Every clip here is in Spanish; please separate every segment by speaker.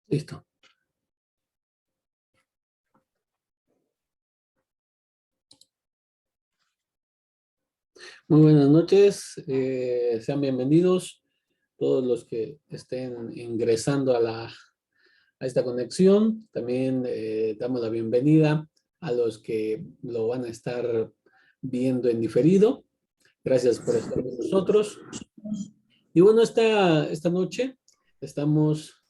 Speaker 1: Listo. Muy buenas noches, sean bienvenidos todos los que estén ingresando a esta conexión. También damos la bienvenida a los que lo van a estar viendo en diferido. Gracias por estar con nosotros. Y bueno, esta noche estamos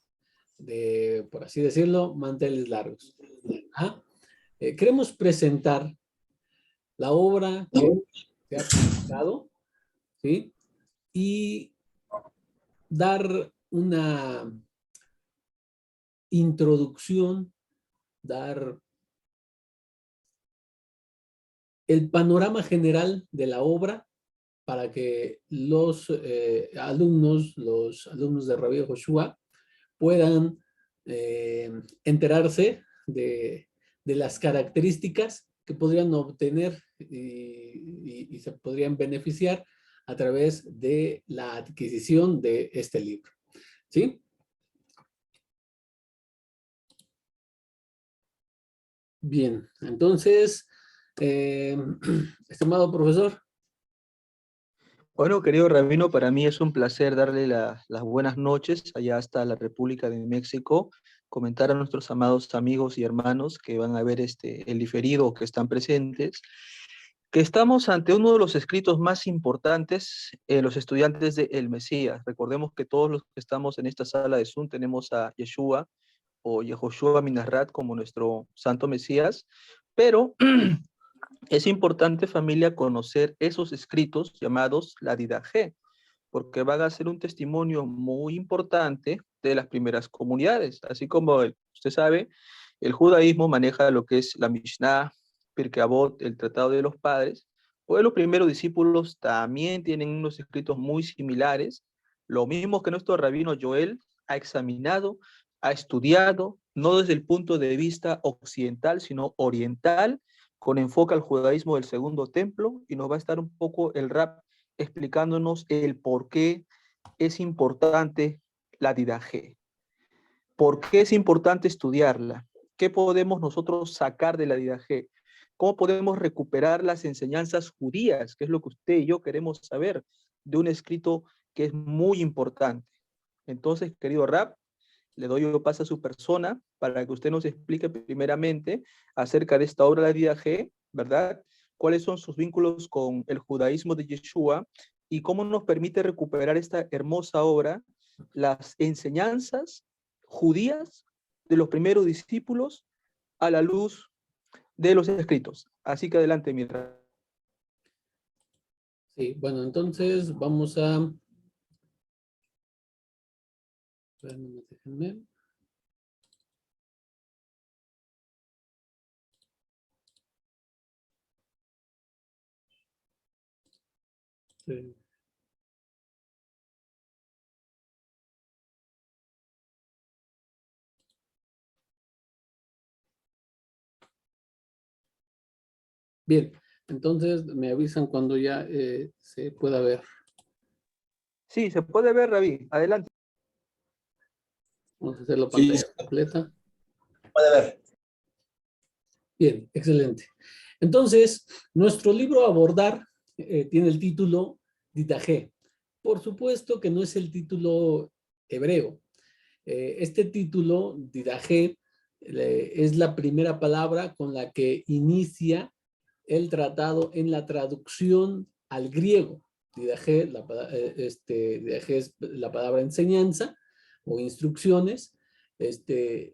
Speaker 1: por así decirlo, manteles largos. ¿Ah? Queremos presentar la obra que se ha publicado, ¿sí? Y dar una introducción, dar el panorama general de la obra para que los alumnos de Rabbi Joshua puedan enterarse de las características que podrían obtener y se podrían beneficiar a través de la adquisición de este libro. ¿Sí? Bien, entonces, estimado profesor.
Speaker 2: Bueno, querido Rabino, para mí es un placer darle las buenas noches allá hasta la República de México, comentar a nuestros amados amigos y hermanos que van a ver el diferido, que están presentes, que estamos ante uno de los escritos más importantes en los estudiantes de El Mesías. Recordemos que todos los que estamos en esta sala de Zoom tenemos a Yeshua o Yehoshua Minarrat como nuestro santo Mesías, pero es importante, familia, conocer esos escritos llamados la Didaje, porque van a ser un testimonio muy importante de las primeras comunidades. Así como usted sabe, el judaísmo maneja lo que es la Mishnah, Pirkei Avot, el Tratado de los Padres, pues los primeros discípulos también tienen unos escritos muy similares, lo mismo que nuestro rabino Joel ha examinado, ha estudiado, no desde el punto de vista occidental, sino oriental, con enfoque al judaísmo del Segundo Templo, y nos va a estar un poco el Rab explicándonos el por qué es importante la Didaje, por qué es importante estudiarla, qué podemos nosotros sacar de la Didaje, cómo podemos recuperar las enseñanzas judías, que es lo que usted y yo queremos saber de un escrito que es muy importante. Entonces, querido Rab, le doy yo paso a su persona para que usted nos explique primeramente acerca de esta obra de la Didaje, ¿verdad? Cuáles son sus vínculos con el judaísmo de Yeshua y cómo nos permite recuperar esta hermosa obra, las enseñanzas judías de los primeros discípulos a la luz de los escritos. Así que adelante, Mira.
Speaker 1: Sí, bueno, entonces vamos a... Déjenme. Sí. Bien, entonces me avisan cuando ya se pueda ver.
Speaker 2: Sí, se puede ver, Rabí. Adelante.
Speaker 1: Vamos a hacer la pantalla completa.
Speaker 3: Puede ver.
Speaker 1: Bien, excelente. Entonces, nuestro libro a abordar tiene el título Didaje. Por supuesto que no es el título hebreo. Este título, Didaje, es la primera palabra con la que inicia el tratado en la traducción al griego. Didaje, Didaje es la palabra enseñanza o instrucciones.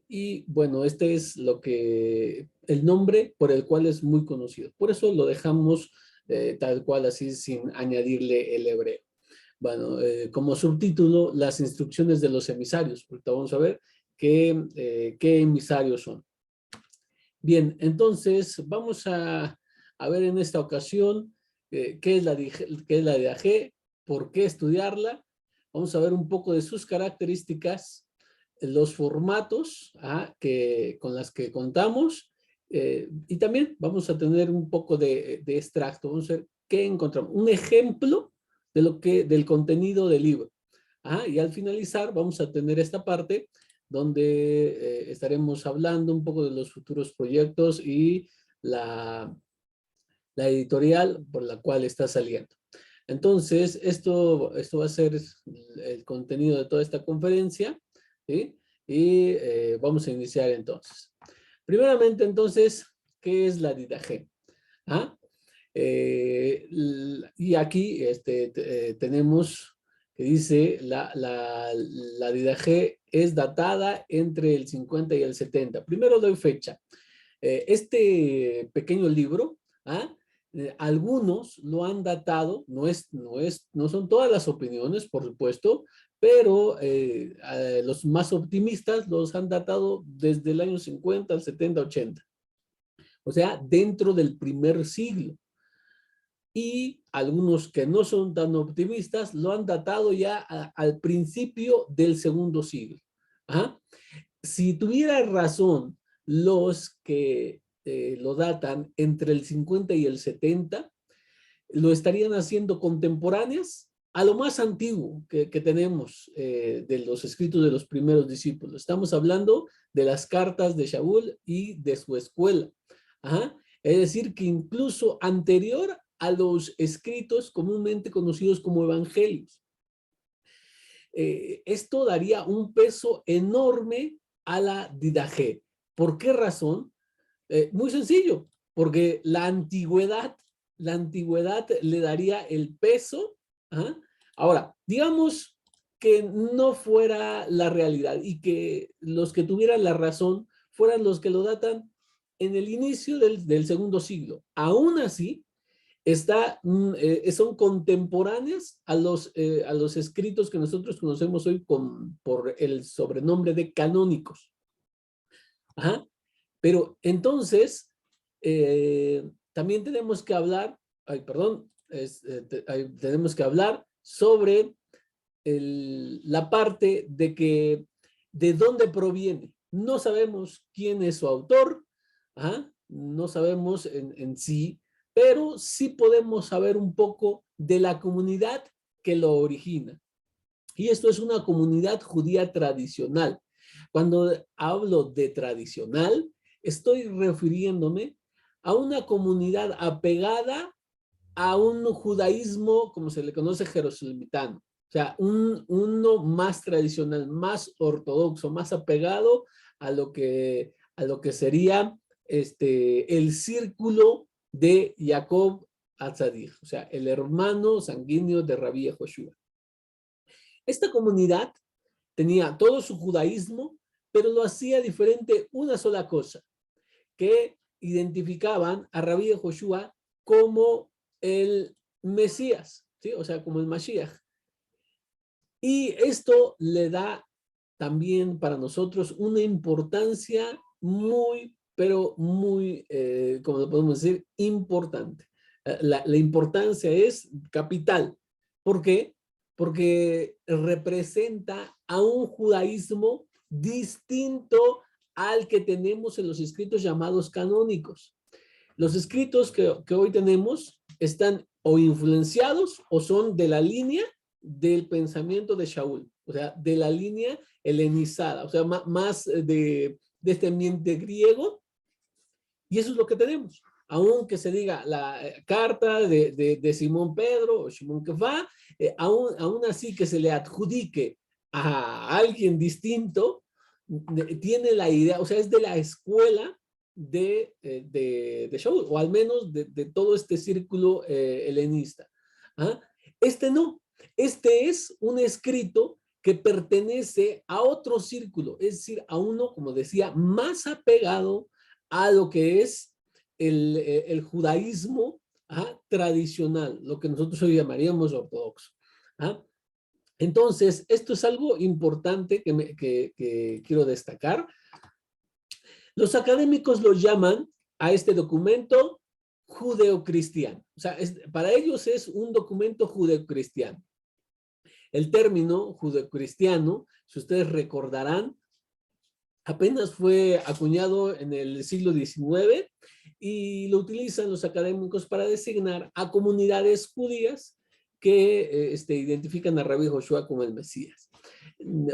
Speaker 1: Y bueno, este es el nombre por el cual es muy conocido. Por eso lo dejamos tal cual así sin añadirle el hebreo. Bueno, como subtítulo, las instrucciones de los emisarios. Ahorita vamos a ver qué emisarios son. Bien, entonces vamos a ver en esta ocasión qué es la Didaje, por qué estudiarla. Vamos a ver un poco de sus características, los formatos con las que contamos, y también vamos a tener un poco de extracto. Vamos a ver qué encontramos. Un ejemplo del contenido del libro. Y al finalizar vamos a tener esta parte donde estaremos hablando un poco de los futuros proyectos y la editorial por la cual está saliendo. Entonces, esto va a ser el contenido de toda esta conferencia, ¿sí? Y vamos a iniciar entonces. Primeramente, entonces, ¿qué es la DIDAG? ¿Ah? Y aquí tenemos que dice la DIDAG es datada entre el 50 y el 70. Primero doy fecha. Este pequeño libro, ¿ah? Algunos lo han datado, no son todas las opiniones, por supuesto, pero los más optimistas los han datado desde el año 50 al 70, 80. O sea, dentro del primer siglo. Y algunos que no son tan optimistas lo han datado ya al principio del segundo siglo. ¿Ah? Si tuviera razón los que lo datan entre el 50 y el 70, lo estarían haciendo contemporáneas a lo más antiguo que tenemos de los escritos de los primeros discípulos. Estamos hablando de las cartas de Shaul y de su escuela. Ajá. Es decir, que incluso anterior a los escritos comúnmente conocidos como evangelios. Esto daría un peso enorme a la Didache. ¿Por qué razón? Muy sencillo, porque la antigüedad le daría el peso. ¿Ah? Ahora, digamos que no fuera la realidad y que los que tuvieran la razón fueran los que lo datan en el inicio del segundo siglo. Aún así, son contemporáneas a los escritos que nosotros conocemos hoy por el sobrenombre de canónicos. Ajá. Pero entonces, también tenemos que hablar, tenemos que hablar sobre la parte de dónde proviene. No sabemos quién es su autor, ¿ah? No sabemos en sí, pero sí podemos saber un poco de la comunidad que lo origina. Y esto es una comunidad judía tradicional. Cuando hablo de tradicional, estoy refiriéndome a una comunidad apegada a un judaísmo, como se le conoce, jerosalimitano. O sea, uno más tradicional, más ortodoxo, más apegado a lo que sería el círculo de Jacob Atzadik, o sea, el hermano sanguíneo de Rabí Yehoshua. Esta comunidad tenía todo su judaísmo, pero lo hacía diferente una sola cosa, que identificaban a Rabí Yehoshua como el Mesías, ¿sí? O sea, como el Mashiach. Y esto le da también para nosotros una importancia muy, pero muy, como lo podemos decir, importante. La importancia es capital. ¿Por qué? Porque representa a un judaísmo distinto al que tenemos en los escritos llamados canónicos. Los escritos que hoy tenemos están o influenciados o son de la línea del pensamiento de Shaul, o sea, de la línea helenizada, o sea, más de este ambiente griego, y eso es lo que tenemos. Aunque se diga la carta de Simón Pedro o Simón Kefá, aún así que se le adjudique a alguien distinto, tiene la idea, o sea, es de la escuela de Shaul, o al menos de todo este círculo helenista. ¿Ah? Este no, este es un escrito que pertenece a otro círculo, es decir, a uno, como decía, más apegado a lo que es el judaísmo tradicional, lo que nosotros hoy llamaríamos ortodoxo. ¿Ah? Entonces, esto es algo importante que quiero destacar. Los académicos lo llaman a este documento judeocristiano. O sea, para ellos es un documento judeocristiano. El término judeocristiano, si ustedes recordarán, apenas fue acuñado en el siglo XIX y lo utilizan los académicos para designar a comunidades judías que identifican a Rabí Joshua como el Mesías.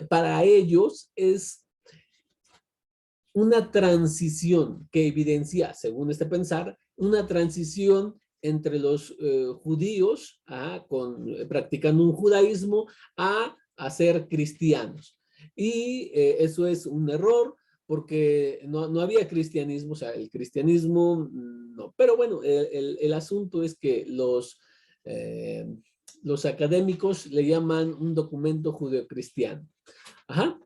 Speaker 1: Para ellos es una transición que evidencia, según este pensar, una transición entre los judíos practicando un judaísmo a ser cristianos. Y eso es un error porque no había cristianismo, o sea, el cristianismo no. Pero bueno, el asunto es que los académicos le llaman un documento judeocristiano. Ajá.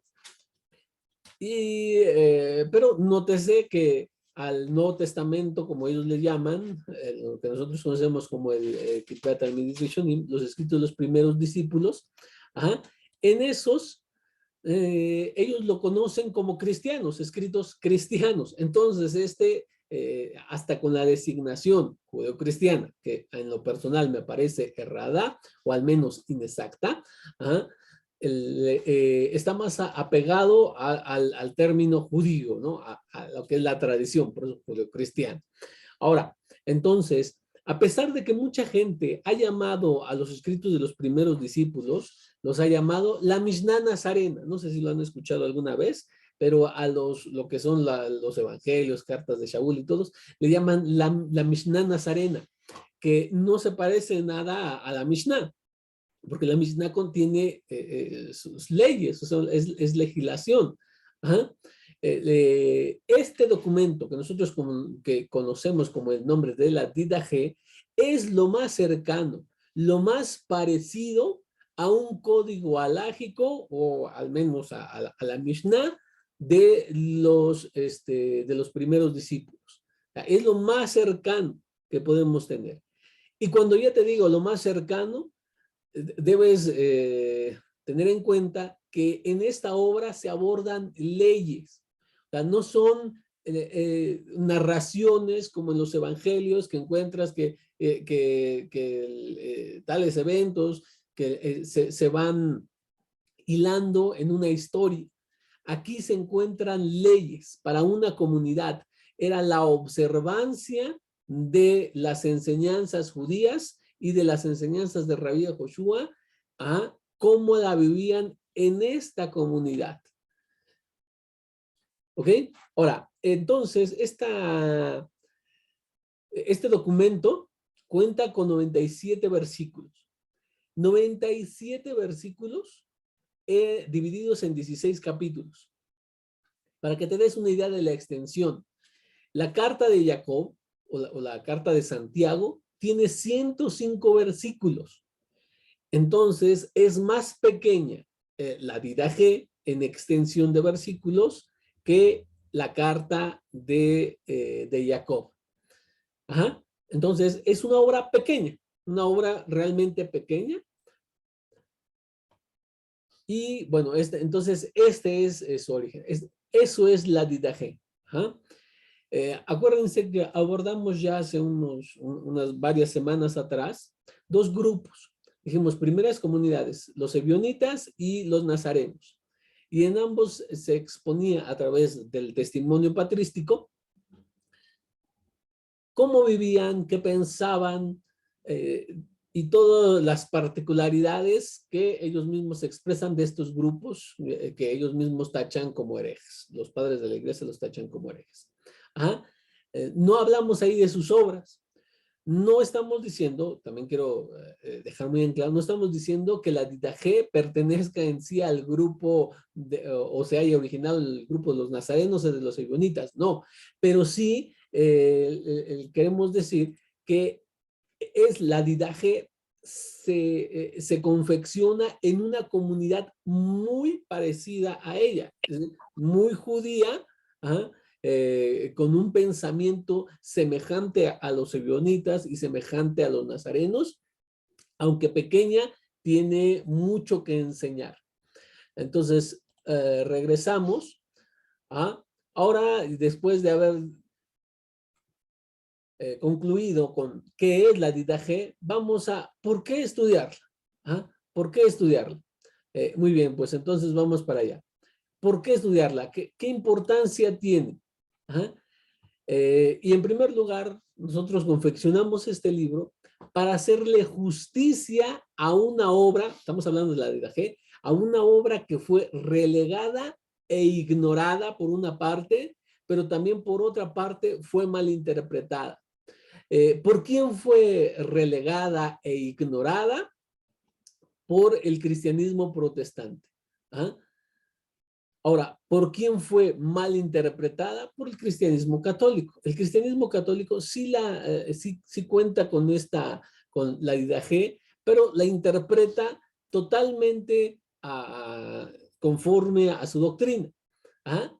Speaker 1: Pero nótese que al Nuevo Testamento, como ellos le llaman, lo que nosotros conocemos como el Kitat Talmidei Rishonim, los escritos de los primeros discípulos, ajá, en esos ellos lo conocen como cristianos, escritos cristianos. Entonces, hasta con la designación judeocristiana, que en lo personal me parece errada o al menos inexacta, ¿ah? Está más apegado al término judío, ¿no? A lo que es la tradición, por eso judeocristiana. Ahora, entonces, a pesar de que mucha gente ha llamado a los escritos de los primeros discípulos, los ha llamado la Mishnah Nazarena. No sé si lo han escuchado alguna vez, pero lo que son los evangelios, cartas de Shaul y todos, le llaman la Mishnah Nazarena, que no se parece nada a la Mishnah, porque la Mishnah contiene sus leyes, o sea, es legislación. Ajá. Este documento que nosotros que conocemos como el nombre de la Didaje es lo más cercano, lo más parecido a un código halágico o al menos a la Mishnah de los primeros discípulos. O sea, es lo más cercano que podemos tener. Y cuando ya te digo lo más cercano, debes tener en cuenta que en esta obra se abordan leyes. O sea, no son narraciones como en los evangelios que encuentras que tales eventos que se van hilando en una historia. Aquí se encuentran leyes para una comunidad. Era la observancia de las enseñanzas judías y de las enseñanzas de Rabí Joshua a cómo la vivían en esta comunidad. ¿Ok? Ahora, entonces, este documento cuenta con 97 versículos. 97 versículos divididos en 16 capítulos. Para que te des una idea de la extensión. La carta de Jacob o la carta de Santiago tiene 105 versículos. Entonces, es más pequeña la Didaje en extensión de versículos que la carta de Jacob. Ajá. Entonces, es una obra pequeña, una obra realmente pequeña. Y bueno, entonces, este es su origen. Eso es la Didaje. Ajá. Acuérdense que abordamos ya hace unas varias semanas atrás dos grupos. Dijimos, primeras comunidades, los ebionitas y los nazarenos. Y en ambos se exponía a través del testimonio patrístico cómo vivían, qué pensaban y todas las particularidades que ellos mismos expresan de estos grupos que ellos mismos tachan como herejes. Los padres de la iglesia los tachan como herejes. Ajá. No hablamos ahí de sus obras. No estamos diciendo, también quiero dejar muy en claro, no estamos diciendo que la Didaje pertenezca en sí al grupo, o se haya originado el grupo de los nazarenos o de los ebionitas, no, pero sí queremos decir que la Didaje se confecciona en una comunidad muy parecida a ella, muy judía, ¿ah? Con un pensamiento semejante a los ebionitas y semejante a los nazarenos, aunque pequeña, tiene mucho que enseñar. Entonces, regresamos. Ahora, después de haber concluido con qué es la Didaje, vamos a ¿por qué estudiarla? ¿Por qué estudiarla? Muy bien, pues entonces vamos para allá. ¿Por qué estudiarla? ¿Qué importancia tiene? Y en primer lugar, nosotros confeccionamos este libro para hacerle justicia a una obra, estamos hablando de la Didaje, a una obra que fue relegada e ignorada por una parte pero también por otra parte fue mal interpretada. ¿Por quién fue relegada e ignorada? Por el cristianismo protestante. ¿Ah? Ahora, ¿por quién fue mal interpretada? Por el cristianismo católico. El cristianismo católico sí cuenta con la Didaché, pero la interpreta totalmente conforme a su doctrina. ¿Ah?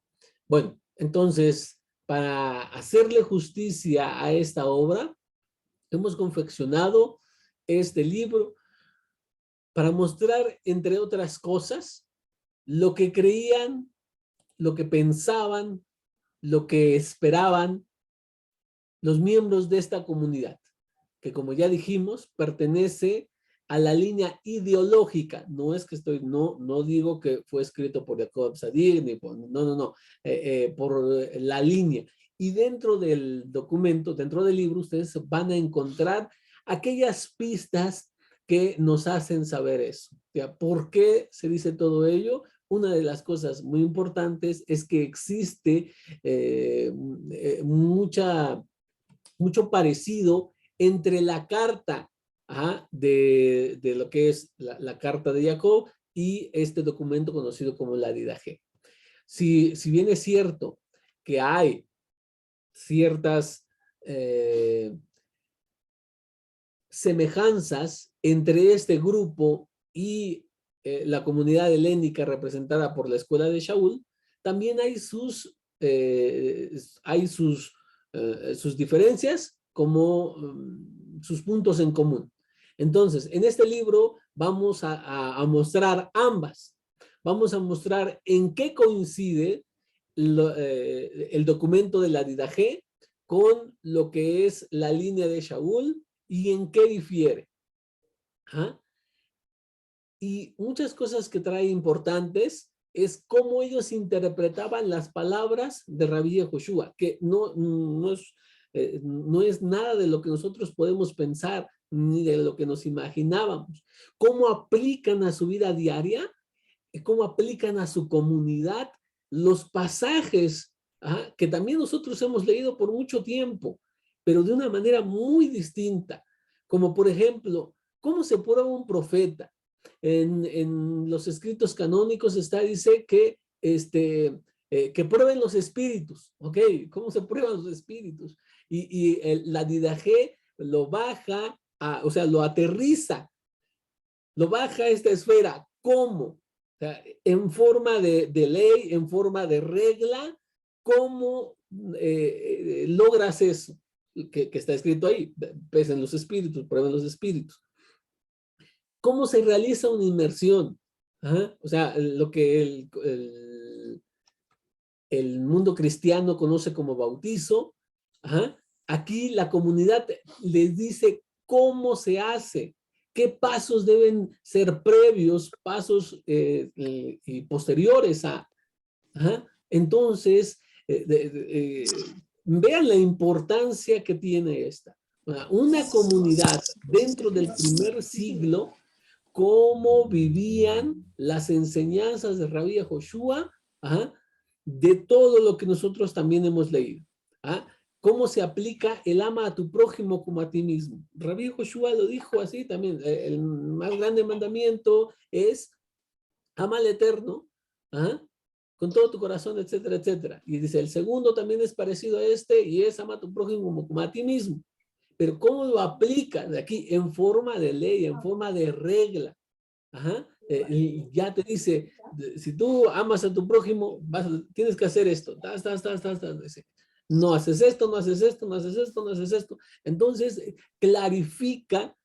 Speaker 1: Bueno, entonces, para hacerle justicia a esta obra, hemos confeccionado este libro para mostrar, entre otras cosas, lo que creían, lo que pensaban, lo que esperaban los miembros de esta comunidad, que como ya dijimos, pertenece a la línea ideológica. No es que no digo que fue escrito por Jacob Sadir, ni por, no, por la línea. Y dentro del documento, dentro del libro, ustedes van a encontrar aquellas pistas que nos hacen saber eso. ¿Ya? ¿Por qué se dice todo ello? Una de las cosas muy importantes es que existe mucho parecido entre la carta de lo que es la carta de Jacob y este documento conocido como la Didaché. Si bien es cierto que hay ciertas semejanzas entre este grupo y la comunidad helénica representada por la escuela de Shaul, también hay sus diferencias como sus puntos en común. Entonces, en este libro vamos a mostrar ambas. Vamos a mostrar en qué coincide el documento de la Didaché con lo que es la línea de Shaul y en qué difiere. ¿Ah? Y muchas cosas que trae importantes es cómo ellos interpretaban las palabras de Rabbi Yehoshua, que no es nada de lo que nosotros podemos pensar, ni de lo que nos imaginábamos. Cómo aplican a su vida diaria, cómo aplican a su comunidad los pasajes que también nosotros hemos leído por mucho tiempo, pero de una manera muy distinta. Como por ejemplo, ¿cómo se prueba un profeta? En los escritos canónicos dice que prueben los espíritus, ¿ok? ¿Cómo se prueban los espíritus? Y la Didaché lo baja, o sea, lo aterriza, lo baja a esta esfera. ¿Cómo? O sea, en forma de ley, en forma de regla, ¿cómo logras eso? Que está escrito ahí, pesen los espíritus, prueben los espíritus. ¿Cómo se realiza una inmersión? ¿Ah? O sea, lo que el mundo cristiano conoce como bautizo. ¿Ah? Aquí la comunidad les dice cómo se hace, qué pasos deben ser previos, pasos y posteriores a. ¿Ah? Entonces, vean la importancia que tiene esta. Una comunidad dentro del primer siglo, cómo vivían las enseñanzas de Rabbi Yehoshua, de todo lo que nosotros también hemos leído. Cómo se aplica el ama a tu prójimo como a ti mismo. Rabbi Yehoshua lo dijo así también. El más grande mandamiento es ama al Eterno, con todo tu corazón, etcétera, etcétera. Y dice, el segundo también es parecido a este y es ama a tu prójimo como a ti mismo. Pero ¿cómo lo aplicas de aquí? En forma de ley, en forma de regla. Y ya te dice, si tú amas a tu prójimo, tienes que hacer esto. No haces esto, no haces esto, no haces esto, no haces esto. Entonces, clarifica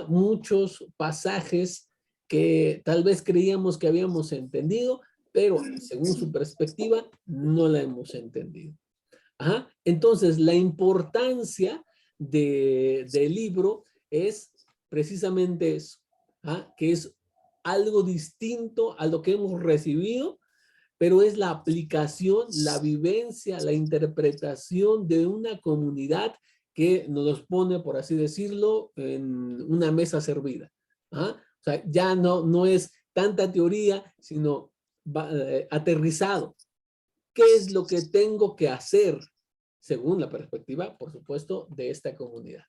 Speaker 1: muchos pasajes que tal vez creíamos que habíamos entendido, pero según su perspectiva, no la hemos entendido. Entonces, la importancia del libro es precisamente eso, que es algo distinto a lo que hemos recibido, pero es la aplicación, la vivencia, la interpretación de una comunidad que nos pone, por así decirlo, en una mesa servida. O sea, ya no es tanta teoría, sino aterrizado. qué es lo que tengo que hacer según la perspectiva, por supuesto, de esta comunidad.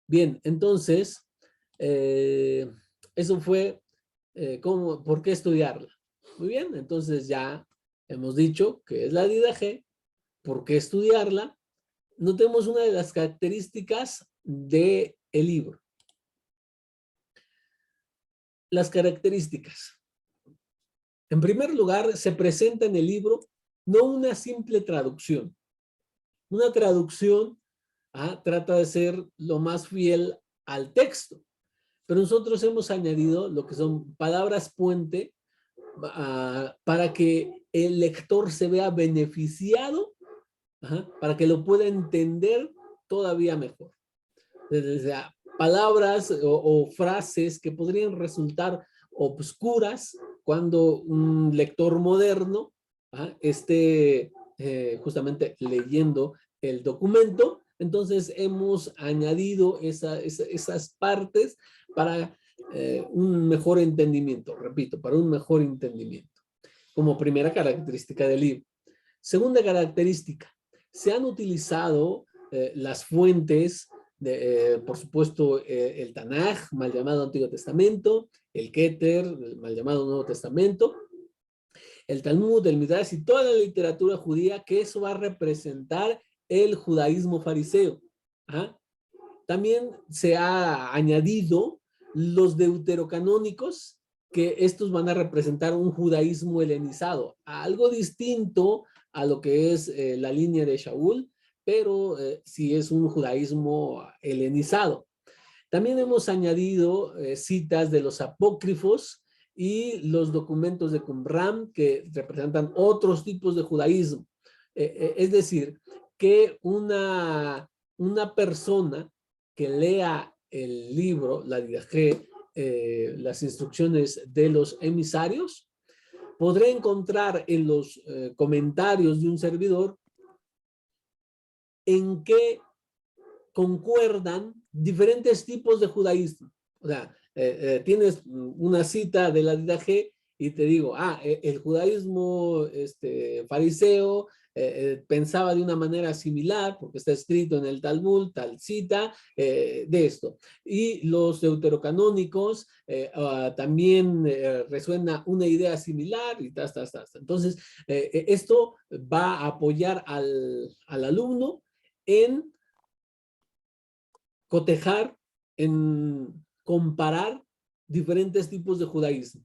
Speaker 1: Bien, entonces, eso fue ¿por qué estudiarla? Muy bien, entonces ya hemos dicho que es la Didaje, por qué estudiarla. Notemos una de las características del libro. Las características. En primer lugar, se presenta en el libro no una simple traducción. Una traducción trata de ser lo más fiel al texto, pero nosotros hemos añadido lo que son palabras puente para que el lector se vea beneficiado, para que lo pueda entender todavía mejor. Desde palabras o frases que podrían resultar obscuras cuando un lector moderno esté justamente leyendo el documento. Entonces hemos añadido esas partes para un mejor entendimiento, repito, para un mejor entendimiento, como primera característica del libro. Segunda característica, se han utilizado las fuentes, por supuesto, el Tanaj, mal llamado Antiguo Testamento, el Keter, el mal llamado Nuevo Testamento, el Talmud, el Midrash y toda la literatura judía, que eso va a representar el judaísmo fariseo. También se ha añadido los deuterocanónicos, que estos van a representar un judaísmo helenizado, algo distinto a lo que es la línea de Shaul, pero sí es un judaísmo helenizado. También hemos añadido citas de los apócrifos y los documentos de Qumran, que representan otros tipos de judaísmo. Es decir, que una persona que lea el libro, la Didaje, las instrucciones de los emisarios, podrá encontrar en los comentarios de un servidor en qué concuerdan diferentes tipos de judaísmo. O sea, tienes una cita de la Didaje y te digo, el judaísmo fariseo pensaba de una manera similar, porque está escrito en el Talmud, tal cita de esto. Y los deuterocanónicos también resuena una idea similar y tal. Entonces, esto va a apoyar al alumno en cotejar, en comparar diferentes tipos de judaísmo.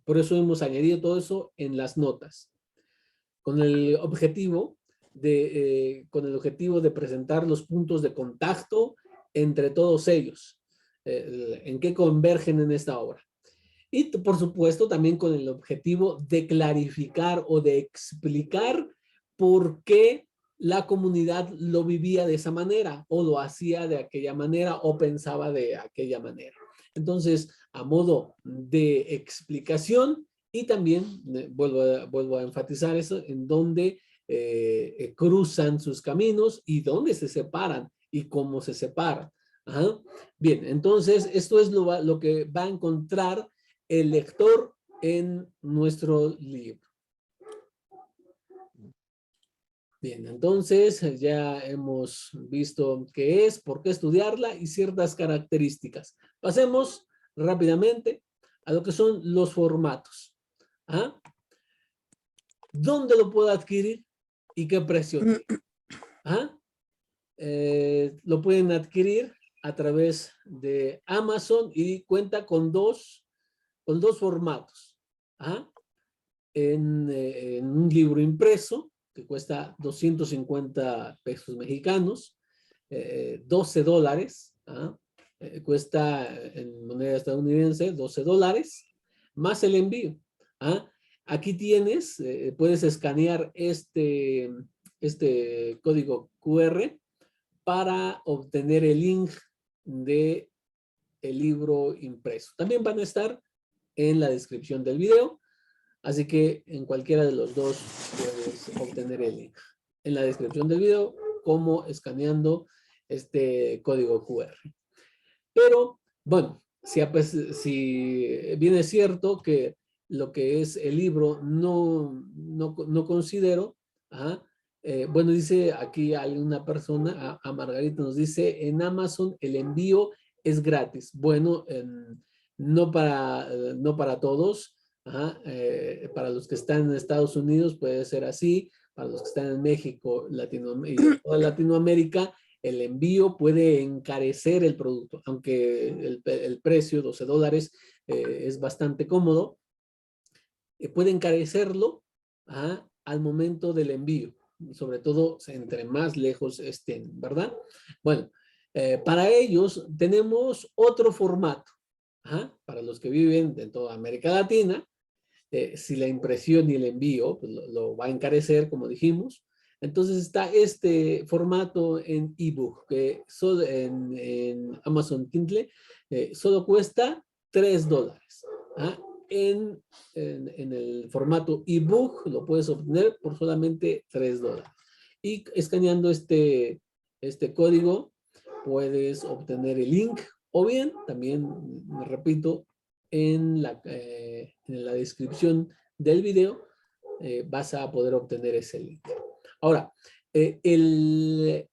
Speaker 1: Por eso hemos añadido todo eso en las notas, con el objetivo de presentar los puntos de contacto entre todos ellos, en qué convergen en esta obra. Y por supuesto también con el objetivo de clarificar o de explicar por qué la comunidad lo vivía de esa manera, o lo hacía de aquella manera, o pensaba de aquella manera. Entonces, a modo de explicación, y también vuelvo a enfatizar eso, en dónde cruzan sus caminos y dónde se separan y cómo se separan. Bien, entonces esto es lo que va a encontrar el lector en nuestro libro. Bien, entonces ya hemos visto qué es, por qué estudiarla y ciertas características. Pasemos rápidamente a lo que son los formatos. ¿Dónde lo puedo adquirir y qué precio tiene? Lo pueden adquirir a través de Amazon y cuenta con dos formatos. En un libro impreso, que cuesta 250 pesos mexicanos, $12, cuesta en moneda estadounidense $12, más el envío. Aquí tienes, puedes escanear este código QR para obtener el link de el libro impreso. También van a estar en la descripción del video. Así que en cualquiera de los dos puedes obtener el link en la descripción del video, como escaneando este código QR. Pero, bueno, si bien es cierto que lo que es el libro no considero. Ajá. Bueno, dice aquí alguna persona, a Margarita nos dice, en Amazon el envío es gratis. Bueno, no para todos. Ajá. Para los que están en Estados Unidos puede ser así. Para los que están en México, y toda Latinoamérica, el envío puede encarecer el producto, aunque el precio, $12, es bastante cómodo. Puede encarecerlo al momento del envío, sobre todo entre más lejos estén, ¿verdad? Bueno, para ellos tenemos otro formato. Para los que viven en toda América Latina, si la impresión y el envío pues, lo va a encarecer, como dijimos. Entonces está este formato en ebook, que solo en Amazon Kindle solo cuesta $3. ¿Ah? En el formato ebook lo puedes obtener por solamente $3. Y escaneando este código puedes obtener el link, o bien, también, me repito, en la descripción del video vas a poder obtener ese link. Ahora, este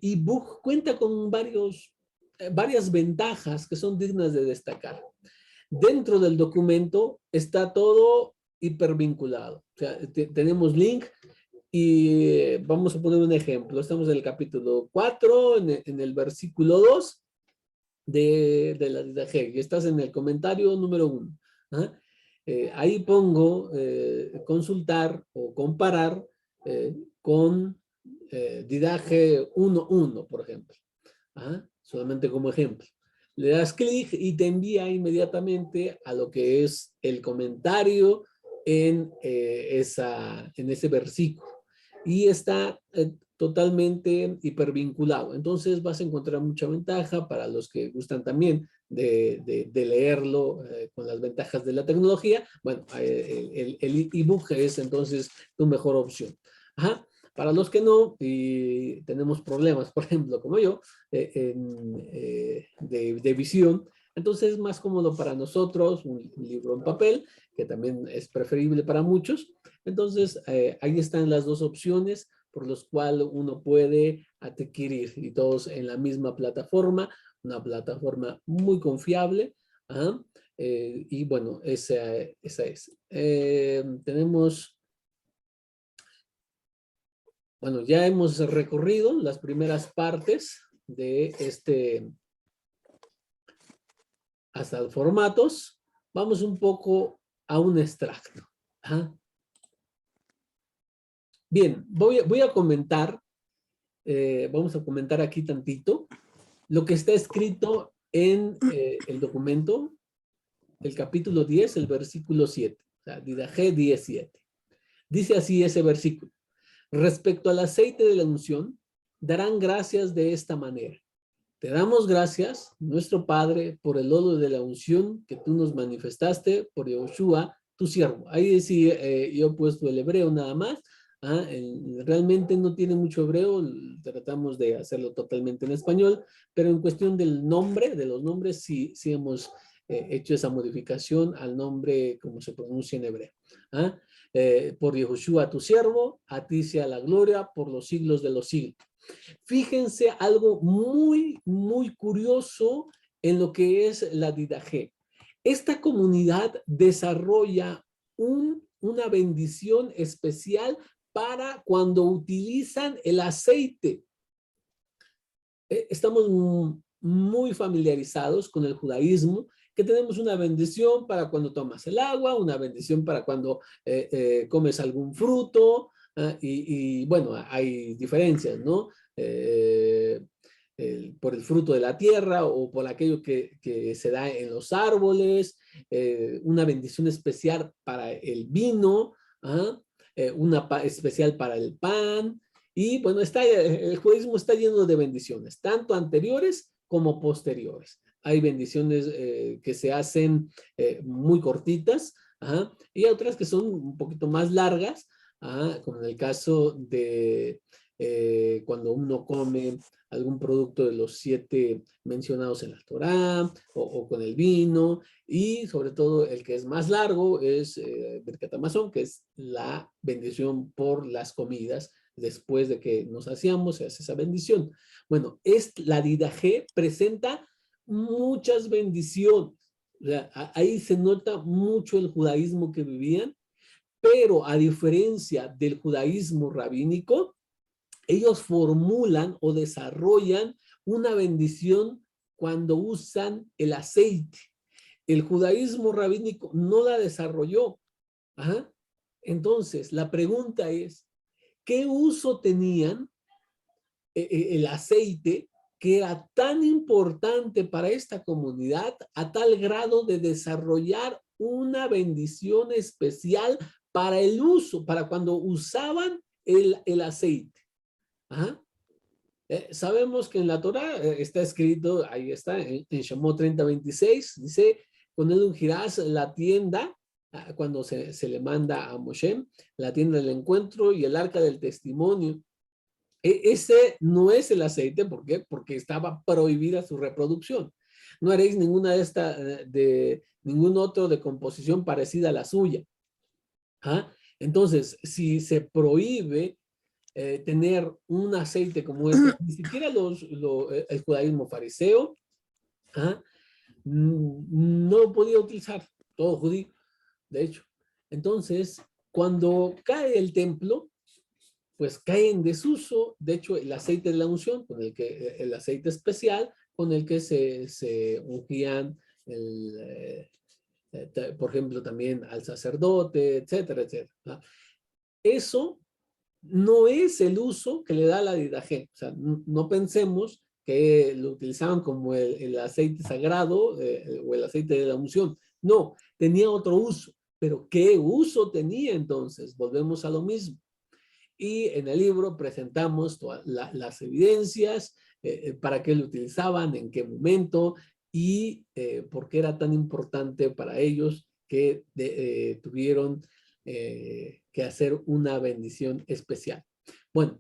Speaker 1: ebook cuenta con varias ventajas que son dignas de destacar. Dentro del documento está todo hipervinculado. O sea, tenemos link y vamos a poner un ejemplo. Estamos en el capítulo 4, en el versículo 2 de la DIDAJ, y estás en el comentario número 1. Ahí pongo consultar o comparar con DIDAJ 1.1, por ejemplo. Solamente como ejemplo. Le das clic y te envía inmediatamente a lo que es el comentario en ese versículo. Y está totalmente hipervinculado. Entonces vas a encontrar mucha ventaja para los que gustan también de leerlo con las ventajas de la tecnología. Bueno, el ebook es entonces tu mejor opción. Para los que no, y tenemos problemas, por ejemplo, como yo, de visión, entonces es más cómodo para nosotros un libro en papel, que también es preferible para muchos. Entonces, ahí están las dos opciones por las cuales uno puede adquirir, y todos en la misma plataforma, una plataforma muy confiable. Y bueno, esa es. Tenemos... Bueno, ya hemos recorrido las primeras partes de hasta los formatos. Vamos un poco a un extracto. Bien, voy a comentar, vamos a comentar aquí tantito, lo que está escrito en el documento, el capítulo 10, el versículo 7. O sea, DIDAJ 17. Dice así ese versículo. Respecto al aceite de la unción, darán gracias de esta manera. Te damos gracias, nuestro Padre, por el óleo de la unción que tú nos manifestaste por Yahushua, tu siervo. Ahí sí, yo he puesto el hebreo nada más. Realmente no tiene mucho hebreo, tratamos de hacerlo totalmente en español, pero en cuestión del nombre, de los nombres, sí hemos hecho esa modificación al nombre como se pronuncia en hebreo. Por Yahushua, tu siervo, a ti sea la gloria por los siglos de los siglos. Fíjense algo muy, muy curioso en lo que es la DIDAJ. Esta comunidad desarrolla una bendición especial para cuando utilizan el aceite. Estamos muy familiarizados con el judaísmo, que tenemos una bendición para cuando tomas el agua, una bendición para cuando comes algún fruto, y bueno, hay diferencias, ¿no? Por el fruto de la tierra o por aquello que se da en los árboles, una bendición especial para el vino, una especial para el pan, y bueno, el judaísmo está lleno de bendiciones, tanto anteriores como posteriores. Hay bendiciones que se hacen muy cortitas, y otras que son un poquito más largas, como en el caso de cuando uno come algún producto de los 7 mencionados en la Torá, o con el vino, y sobre todo el que es más largo es Birkat Hamazon, que es la bendición por las comidas. Después de que nos hacíamos, se hace esa bendición. Bueno, la Didajé presenta muchas bendiciones. O sea, ahí se nota mucho el judaísmo que vivían, pero a diferencia del judaísmo rabínico, ellos formulan o desarrollan una bendición cuando usan el aceite. El judaísmo rabínico no la desarrolló. Ajá. Entonces, la pregunta es, ¿qué uso tenían el aceite que era tan importante para esta comunidad a tal grado de desarrollar una bendición especial para el uso, para cuando usaban el aceite? Ajá. Sabemos que en la Torah está escrito, ahí está, en Shemot 30:26, dice, con él ungirás la tienda, cuando se le manda a Moshe, la tienda del encuentro y el arca del testimonio. Ese no es el aceite, ¿por qué? Porque estaba prohibida su reproducción. No haréis ninguna de ningún otro de composición parecida a la suya. ¿Ah? Entonces, si se prohíbe tener un aceite como este, ni siquiera el judaísmo fariseo, ¿ah? No lo podía utilizar, todo judío, de hecho. Entonces, cuando cae el templo, pues cae en desuso, de hecho, el aceite de la unción, el aceite especial con el que se ungían por ejemplo, también al sacerdote, etcétera, etcétera, ¿no? Eso no es el uso que le da la Didajé. O sea, no pensemos que lo utilizaban como el aceite sagrado o el aceite de la unción. No, tenía otro uso. Pero ¿qué uso tenía entonces? Volvemos a lo mismo. Y en el libro presentamos todas las evidencias, para qué lo utilizaban, en qué momento y por qué era tan importante para ellos que tuvieron que hacer una bendición especial. Bueno,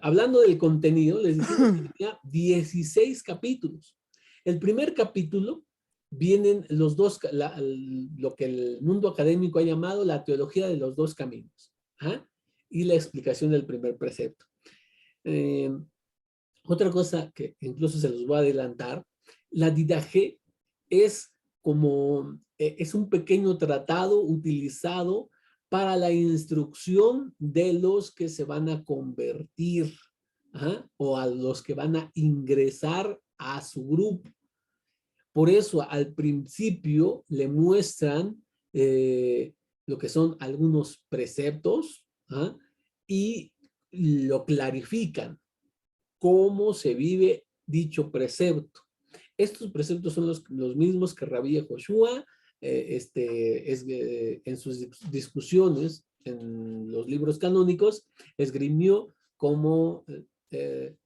Speaker 1: hablando del contenido, les dijimos que tenía 16 capítulos. El primer capítulo vienen los dos, lo que el mundo académico ha llamado la teología de los dos caminos. ¿Ah? Y la explicación del primer precepto. Otra cosa que incluso se los voy a adelantar, la Didajé es es un pequeño tratado utilizado para la instrucción de los que se van a convertir, ¿ah? O a los que van a ingresar a su grupo. Por eso al principio le muestran lo que son algunos preceptos, ¿ah? Y lo clarifican, cómo se vive dicho precepto. Estos preceptos son los mismos que Rabí Joshua en sus discusiones en los libros canónicos esgrimió como el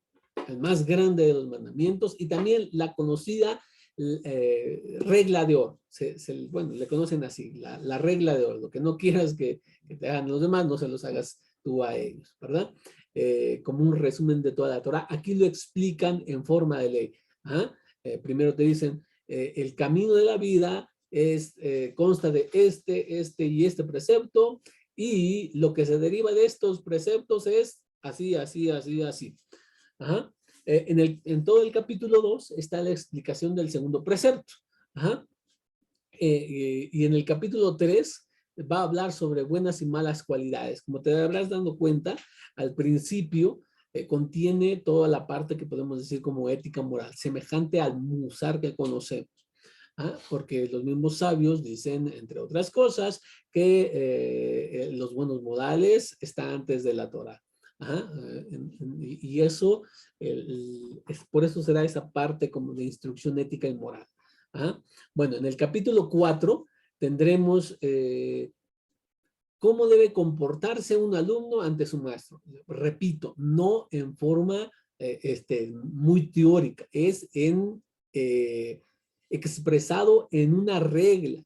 Speaker 1: más grande de los mandamientos y también la conocida regla de oro. Bueno, le conocen así, la regla de oro. Lo que no quieras que te hagan los demás, no se los hagas tú a ellos, ¿verdad? Como un resumen de toda la Torah. Aquí lo explican en forma de ley. ¿Ah? Primero te dicen, el camino de la vida consta de este y este precepto, y lo que se deriva de estos preceptos es así, así, así, así. Ajá. En todo el capítulo 2 está la explicación del segundo precepto. Ajá. Y en el capítulo 3 va a hablar sobre buenas y malas cualidades. Como te habrás dado cuenta, al principio contiene toda la parte que podemos decir como ética moral, semejante al musar que conocemos. ¿Ah? Porque los mismos sabios dicen, entre otras cosas, que los buenos modales están antes de la Torah. ¿Ah? Y eso, por eso será esa parte como de instrucción ética y moral. ¿Ah? Bueno, en el capítulo 4 tendremos cómo debe comportarse un alumno ante su maestro. Repito, no en forma muy teórica, es expresado en una regla,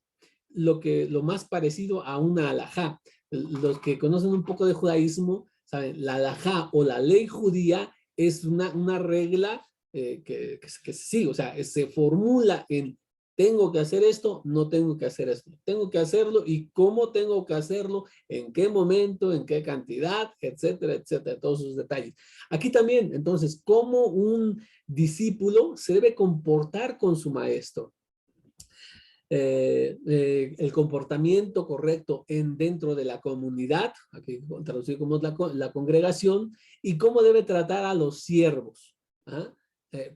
Speaker 1: lo más parecido a una alajá. Los que conocen un poco de judaísmo ¿saben? La halajá o la ley judía es una regla que se sigue, o sea, se formula en tengo que hacer esto, no tengo que hacer esto, tengo que hacerlo y cómo tengo que hacerlo, en qué momento, en qué cantidad, etcétera, etcétera, todos esos detalles. Aquí también, entonces, cómo un discípulo se debe comportar con su maestro. El comportamiento correcto dentro de la comunidad, aquí traducido como la congregación, y cómo debe tratar a los siervos, ¿ah?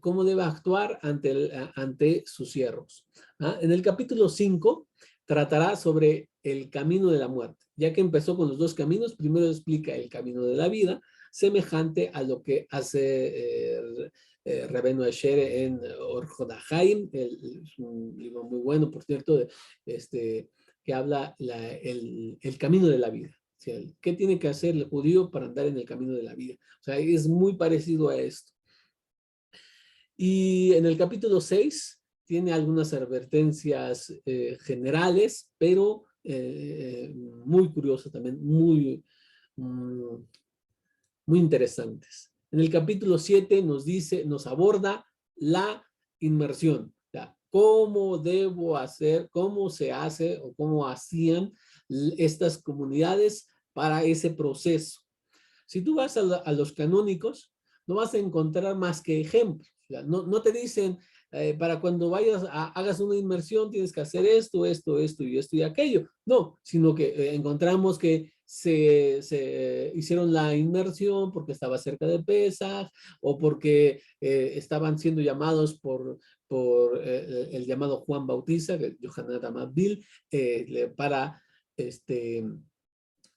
Speaker 1: Cómo debe actuar ante sus siervos. ¿Ah? En el capítulo 5 tratará sobre el camino de la muerte, ya que empezó con los dos caminos. Primero explica el camino de la vida, semejante a lo que hace Rabbeinu Asher en Orjot HaChaim, es un libro muy bueno, por cierto, que habla el camino de la vida. O sea, ¿qué tiene que hacer el judío para andar en el camino de la vida? O sea, es muy parecido a esto. Y en el capítulo 6 tiene algunas advertencias generales, pero muy curiosas también, mm, muy interesantes. En el capítulo 7 nos aborda la inmersión. O sea, cómo debo hacer, cómo se hace o cómo hacían estas comunidades para ese proceso. Si tú vas a los canónicos, no vas a encontrar más que ejemplos. O sea, no te dicen, para cuando hagas una inmersión tienes que hacer esto, esto, esto y esto y aquello. No, sino que encontramos que se hicieron la inmersión porque estaba cerca de Pesaj o porque estaban siendo llamados por el llamado Juan Bautista, que Yohanan Amabdil, este,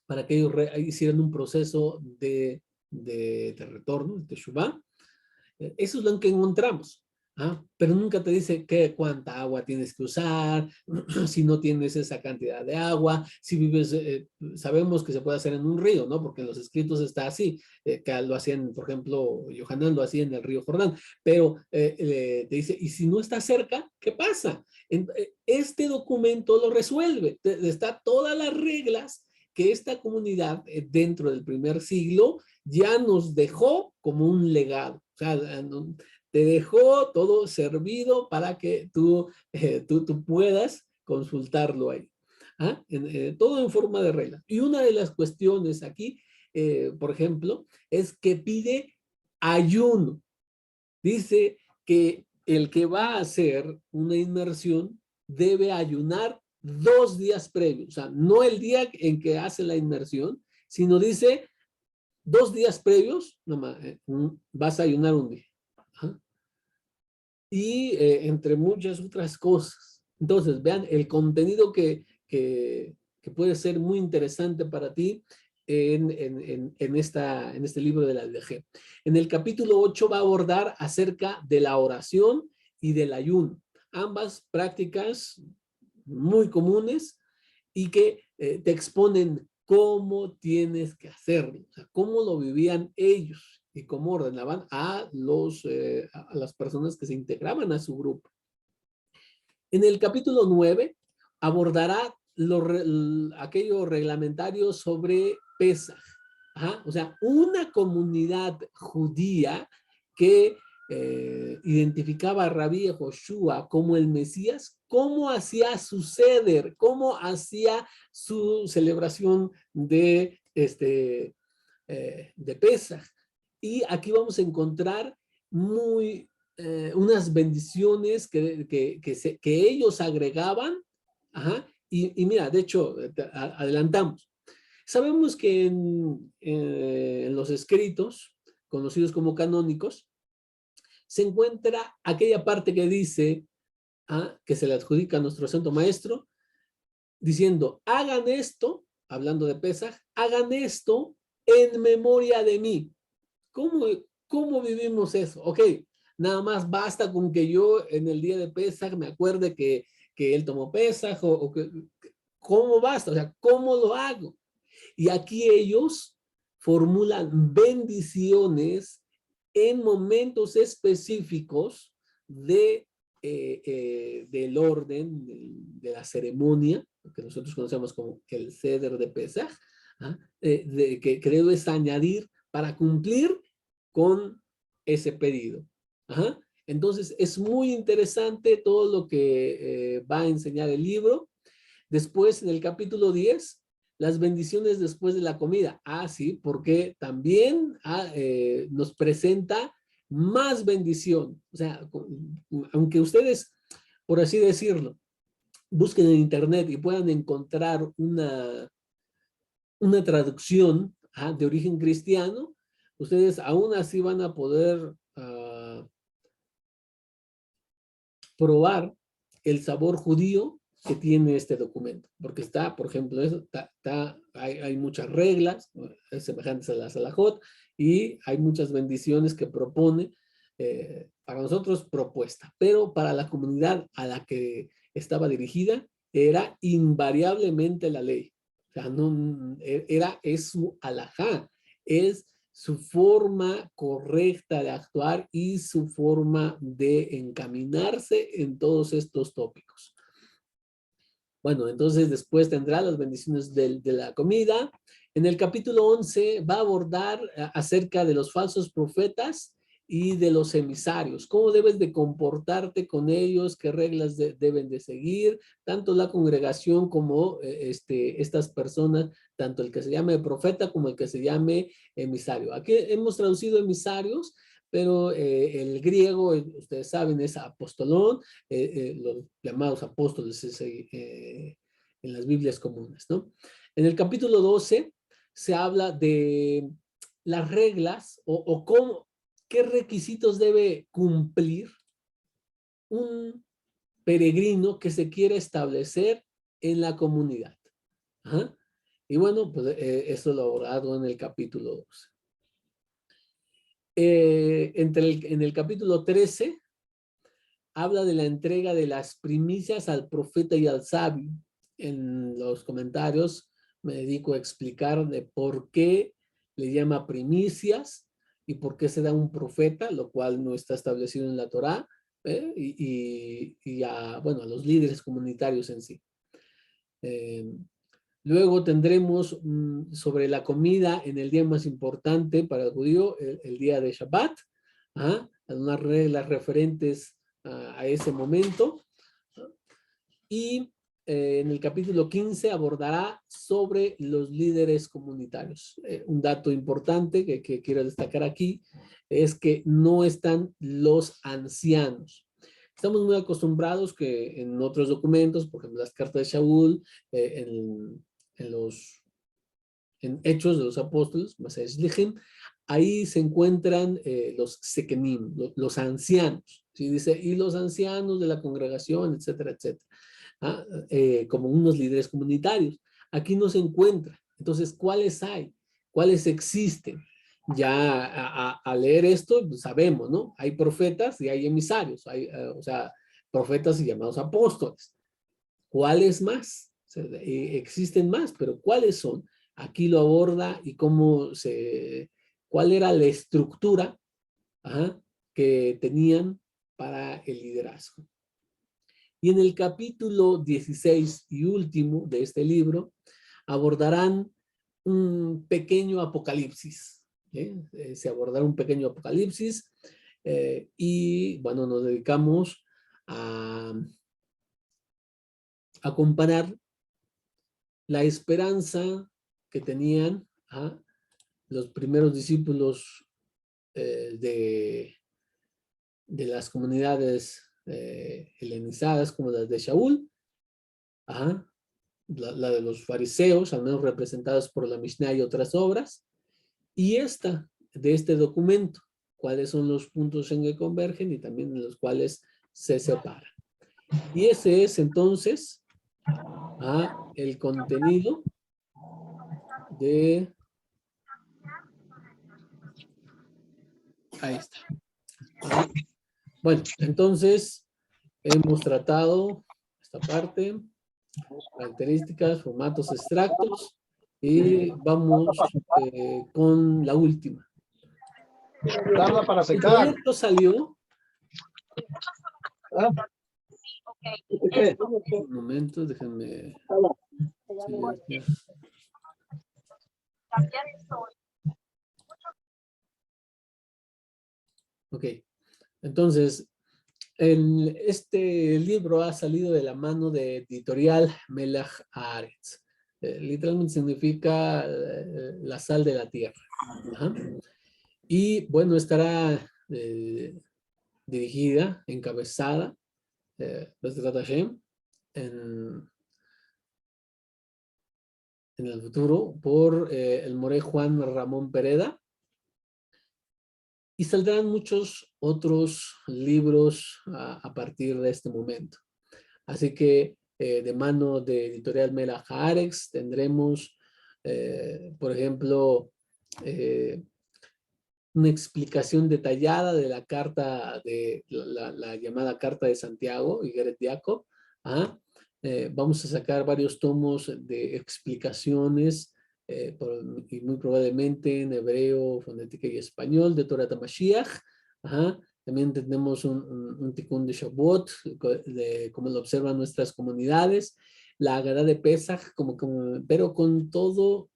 Speaker 1: para que ellos hicieran un proceso de retorno, de Teshuvah. Eso es lo que encontramos. ¿Ah? Pero nunca te dice cuánta agua tienes que usar, si no tienes esa cantidad de agua, si vives, sabemos que se puede hacer en un río, ¿no? Porque en los escritos está así, que lo hacían, por ejemplo, Yohanan lo hacía en el río Jordán, pero te dice, y si no está cerca, ¿qué pasa? Este documento lo resuelve, está todas las reglas que esta comunidad dentro del primer siglo ya nos dejó como un legado. O sea, te dejó todo servido para que tú puedas consultarlo ahí. ¿Ah? Todo en forma de regla. Y una de las cuestiones aquí, por ejemplo, es que pide ayuno. Dice que el que va a hacer una inmersión debe ayunar 2 días previos. O sea, no el día en que hace la inmersión, sino dice 2 días previos, nomás, vas a ayunar un día. ¿Ah? Y entre muchas otras cosas. Entonces, vean el contenido que puede ser muy interesante para ti en este libro de la LDG. En el capítulo 8 va a abordar acerca de la oración y del ayuno. Ambas prácticas muy comunes y que te exponen cómo tienes que hacerlo, o sea, cómo lo vivían ellos y cómo ordenaban a las personas que se integraban a su grupo. En el capítulo 9 abordará aquello reglamentario sobre Pesaj. Ajá, o sea, una comunidad judía que identificaba a Rabí Joshua como el Mesías, cómo hacía su ceder, cómo hacía su celebración de Pesaj. Y aquí vamos a encontrar unas bendiciones que ellos agregaban. Ajá, y mira, de hecho, adelantamos. Sabemos que en los escritos, conocidos como canónicos, se encuentra aquella parte que dice, que se le adjudica a nuestro santo maestro, diciendo, hagan esto, hablando de Pesaj, hagan esto en memoria de mí. ¿Cómo vivimos eso? Ok, nada más basta con que yo en el día de Pesaj me acuerde que él tomó Pesaj, ¿cómo basta? O sea, ¿cómo lo hago? Y aquí ellos formulan bendiciones en momentos específicos del orden, de la ceremonia, que nosotros conocemos como el ceder de Pesaj, que debes añadir para cumplir con ese pedido. Ajá. Entonces, es muy interesante todo lo que va a enseñar el libro. Después, en el capítulo 10, las bendiciones después de la comida. Sí, porque también nos presenta más bendición. O sea, aunque ustedes, por así decirlo, busquen en internet y puedan encontrar una traducción de origen cristiano, ustedes aún así van a poder probar el sabor judío que tiene este documento, porque está, por ejemplo, hay muchas reglas semejantes a la Salahot y hay muchas bendiciones que propone, para nosotros propuesta, pero para la comunidad a la que estaba dirigida era invariablemente la ley. O sea, es su alajá, es su forma correcta de actuar y su forma de encaminarse en todos estos tópicos. Bueno, entonces después tendrá las bendiciones de la comida. En el capítulo 11 va a abordar acerca de los falsos profetas y de los emisarios, cómo debes de comportarte con ellos, qué reglas deben de seguir, tanto la congregación como estas personas, tanto el que se llame profeta como el que se llame emisario. Aquí hemos traducido emisarios, pero el griego, ustedes saben, es apostolón, los llamados apóstoles en las Biblias comunes, ¿no? En el capítulo 12 se habla de las reglas o cómo, qué requisitos debe cumplir un peregrino que se quiere establecer en la comunidad. Ajá. Y bueno, pues eso lo he abordado en el capítulo 12. En el capítulo 13 habla de la entrega de las primicias al profeta y al sabio. En los comentarios me dedico a explicar de por qué le llama primicias y por qué se da un profeta, lo cual no está establecido en la Torá, y a los líderes comunitarios en sí. Luego tendremos sobre la comida en el día más importante para el judío, el día de Shabbat, unas reglas referentes a ese momento. Y en el capítulo 15 abordará sobre los líderes comunitarios. Un dato importante que quiero destacar aquí es que no están los ancianos. Estamos muy acostumbrados que en otros documentos, por ejemplo, las cartas de Shaul, en Hechos de los Apóstoles, ahí se encuentran los sekenim, los ancianos. ¿Sí? Dice, y los ancianos de la congregación, etcétera, etcétera. Como unos líderes comunitarios. Aquí no se encuentra. Entonces, ¿cuáles hay? ¿Cuáles existen? Ya a leer esto, pues sabemos, ¿no? Hay profetas y hay emisarios, o sea, profetas y llamados apóstoles. ¿Cuáles más? O sea, existen más, pero ¿cuáles son? Aquí lo aborda y cuál era la estructura que tenían para el liderazgo. Y en el capítulo 16 y último de este libro abordarán un pequeño apocalipsis. Se abordará un pequeño apocalipsis y bueno, nos dedicamos a comparar la esperanza que tenían los primeros discípulos de las comunidades helenizadas como las de Shaul, la de los fariseos, al menos representadas por la Mishnah y otras obras, y de este documento, cuáles son los puntos en que convergen y también en los cuales se separan. Y ese es entonces el contenido de... Ahí está. Bueno, entonces hemos tratado esta parte, características, formatos, extractos, y vamos con la última.
Speaker 3: Tarda para
Speaker 1: El
Speaker 3: secar.
Speaker 1: proyecto salió.
Speaker 3: ¿Qué?
Speaker 1: Un momento, déjenme. Ok, entonces, este libro ha salido de la mano de Editorial Melach Haaretz. Literalmente significa la sal de la tierra. Ajá. Y bueno, estará dirigida, encabezada, Bezrat Hashem, en el futuro por el moré Juan Ramón Pereda. Y saldrán muchos otros libros a partir de este momento. Así que de mano de Editorial Melach Haaretz tendremos, por ejemplo, una explicación detallada de la carta, de la llamada Carta de Santiago, Igeret Jacob. Vamos a sacar varios tomos de explicaciones, y muy probablemente en hebreo, fonética y español, de Torah Mashiach. También tenemos un Tikkun de Shavuot, de cómo lo observan nuestras comunidades, la Haggadah de Pesach, pero con todo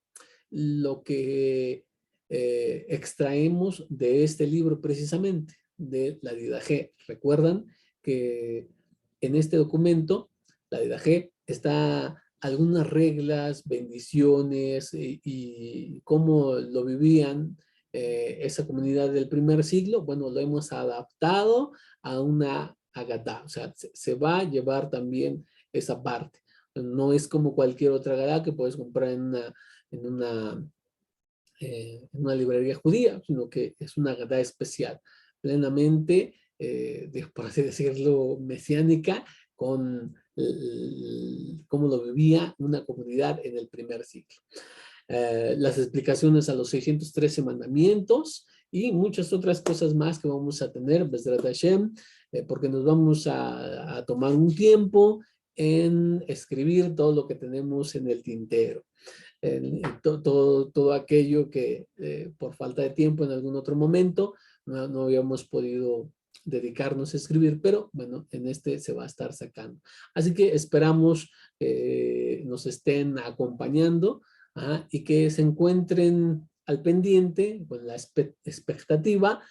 Speaker 1: lo que extraemos de este libro precisamente, de la Didaje. Recuerdan que en este documento, la Didaje, está algunas reglas, bendiciones y cómo lo vivían esa comunidad del primer siglo. Bueno, lo hemos adaptado a una Haggadah, o sea, se va a llevar también esa parte. No es como cualquier otra Haggadah que puedes comprar en una librería judía, sino que es una Haggadah especial, plenamente, por así decirlo, mesiánica, con cómo lo vivía una comunidad en el primer siglo. Las explicaciones a los 613 mandamientos y muchas otras cosas más que vamos a tener, Bezrat Hashem, porque nos vamos a tomar un tiempo en escribir todo lo que tenemos en el tintero. Todo aquello que por falta de tiempo en algún otro momento no habíamos podido dedicarnos a escribir, pero bueno, en este se va a estar sacando. Así que esperamos nos estén acompañando y que se encuentren al pendiente con la expectativa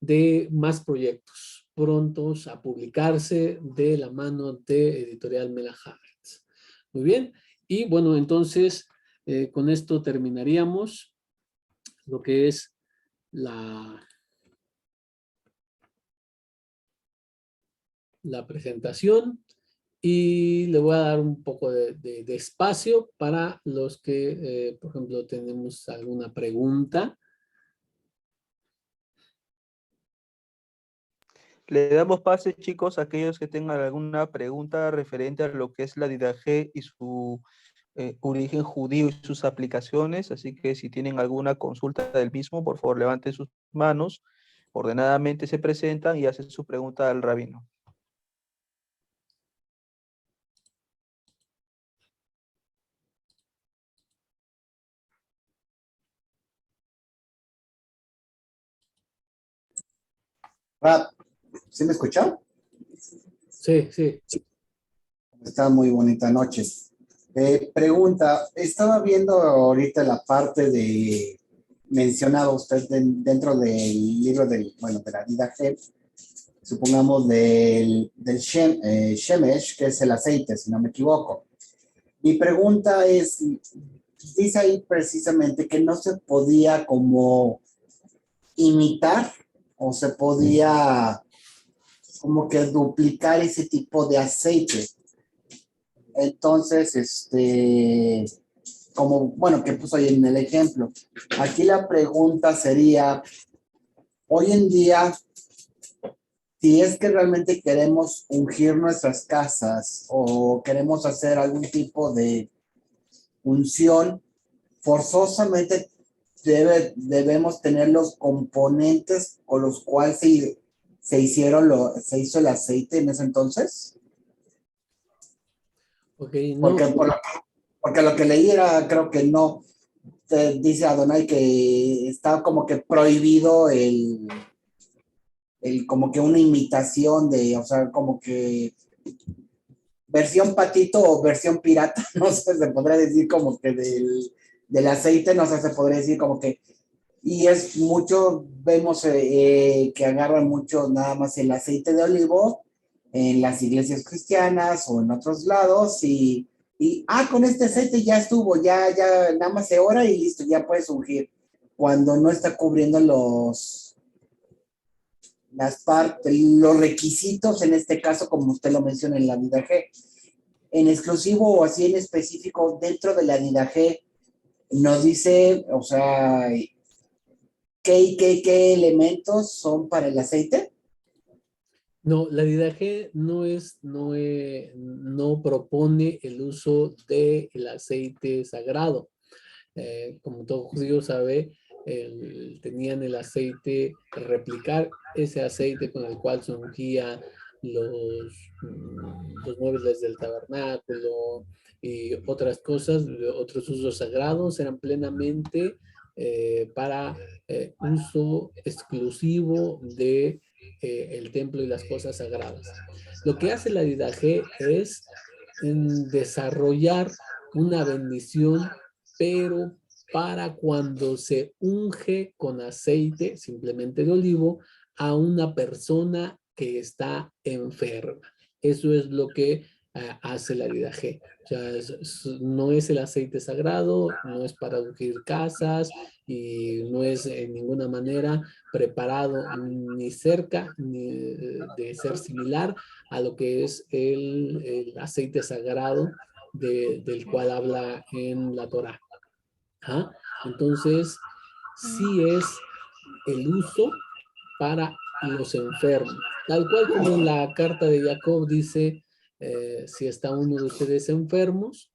Speaker 1: de más proyectos prontos a publicarse de la mano de Editorial Melach Haaretz. Muy bien. Y bueno, entonces, con esto terminaríamos lo que es la presentación y le voy a dar un poco de espacio para los que, por ejemplo, tenemos alguna pregunta.
Speaker 2: Le damos pase, chicos, a aquellos que tengan alguna pregunta referente a lo que es la Didaje y su origen judío y sus aplicaciones, así que si tienen alguna consulta del mismo, por favor levanten sus manos, ordenadamente se presentan y hacen su pregunta al rabino.
Speaker 3: ¿Sí me escuchó?
Speaker 1: Sí, sí.
Speaker 3: Está muy bonita noche. Pregunta, estaba viendo ahorita la parte de mencionado usted dentro del libro bueno, de la Didaje, supongamos del Shemesh, que es el aceite, si no me equivoco. Mi pregunta es, dice ahí precisamente que no se podía como imitar o se podía como que duplicar ese tipo de aceite. Entonces, como, bueno, que puso ahí en el ejemplo. Aquí la pregunta sería, hoy en día, si es que realmente queremos ungir nuestras casas o queremos hacer algún tipo de unción, forzosamente debemos tener los componentes con los cuales se hizo el aceite en ese entonces.
Speaker 1: Okay, no.
Speaker 3: Porque lo que leí era, creo que no, dice Adonai que está como que prohibido como que una imitación o sea, como que versión patito o versión pirata, no sé, se podría decir como que del aceite, no sé, se podría decir como que, y es mucho, vemos que agarran mucho nada más el aceite de olivo en las iglesias cristianas o en otros lados con este aceite ya estuvo, ya nada más se ora y listo, ya puedes ungir, cuando no está cubriendo los requisitos, en este caso, como usted lo menciona en la Vida G. En exclusivo o así en específico, dentro de la Vida G, nos dice, o sea, ¿qué elementos son para el aceite?
Speaker 1: No, la Didache no propone el uso del aceite sagrado. Como todo judío sabe, tenían el aceite, replicar ese aceite con el cual se ungía los muebles del tabernáculo y otras cosas, otros usos sagrados, eran plenamente para uso exclusivo de el templo y las cosas sagradas. Lo que hace la Didache es desarrollar una bendición, pero para cuando se unge con aceite, simplemente de olivo, a una persona que está enferma. Eso es lo que hace la Didache. O sea, no es el aceite sagrado, no es para ungir casas y no es en ninguna manera preparado ni cerca ni de ser similar a lo que es el aceite sagrado del cual habla en la Torá. ¿Ah? Entonces, sí es el uso para los enfermos. Tal cual como en la carta de Jacob dice, si está uno de ustedes enfermos,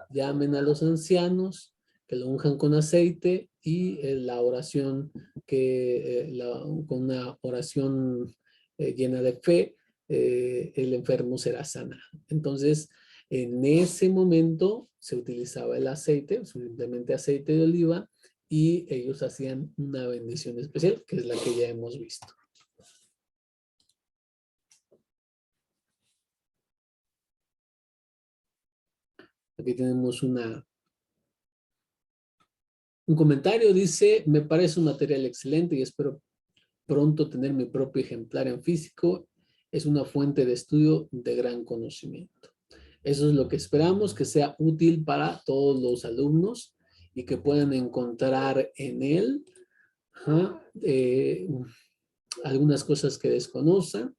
Speaker 1: llamen a los ancianos, que lo unjan con aceite y la oración con una oración llena de fe, el enfermo será sanado. Entonces, en ese momento se utilizaba el aceite, simplemente aceite de oliva, y ellos hacían una bendición especial, que es la que ya hemos visto. Aquí tenemos un comentario, dice, me parece un material excelente y espero pronto tener mi propio ejemplar en físico. Es una fuente de estudio de gran conocimiento. Eso es lo que esperamos, que sea útil para todos los alumnos y que puedan encontrar en él algunas cosas que desconocen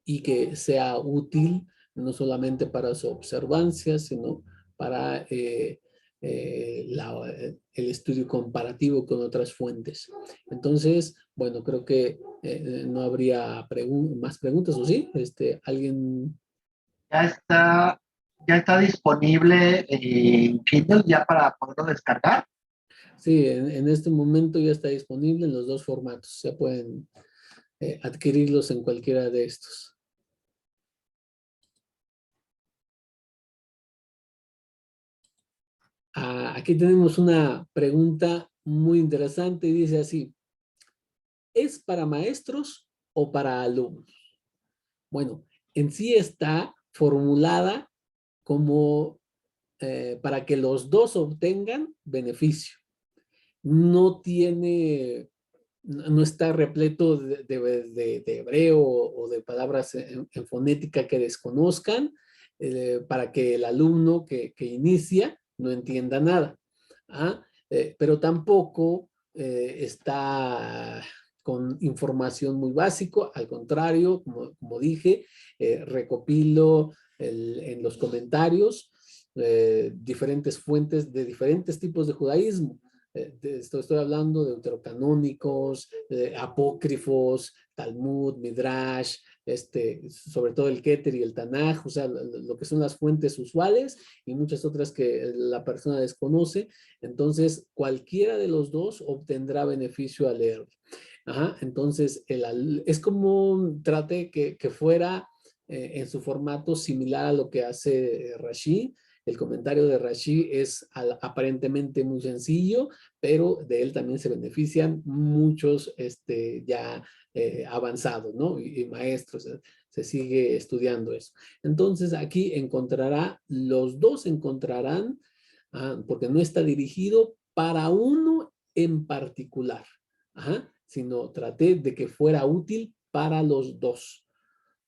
Speaker 1: y que sea útil no solamente para su observancia, sino para el estudio comparativo con otras fuentes. Entonces, bueno, creo que no habría más preguntas, ¿o sí? ¿Alguien?
Speaker 4: Ya está, ya está disponible en Kindle ya para poderlo descargar.
Speaker 1: Sí, en este momento ya está disponible en los dos formatos. Ya pueden adquirirlos en cualquiera de estos. Aquí tenemos una pregunta muy interesante y dice así, ¿es para maestros o para alumnos? Bueno, en sí está formulada como para que los dos obtengan beneficio. No está repleto de hebreo o de palabras en fonética que desconozcan para que el alumno que inicia no entienda nada. Pero tampoco está con información muy básica, al contrario, como dije, recopilo en los comentarios diferentes fuentes de diferentes tipos de judaísmo. Estoy hablando de deuterocanónicos, apócrifos, Talmud, Midrash, sobre todo el Keter y el Tanaj, o sea, lo que son las fuentes usuales y muchas otras que la persona desconoce. Entonces, cualquiera de los dos obtendrá beneficio al leerlo. Entonces, es como trate que fuera en su formato similar a lo que hace Rashi. El comentario de Rashi es aparentemente muy sencillo, pero de él también se benefician muchos ya avanzados, ¿no? Y maestros, se sigue estudiando eso. Entonces aquí los dos encontrarán, porque no está dirigido para uno en particular, sino traté de que fuera útil para los dos,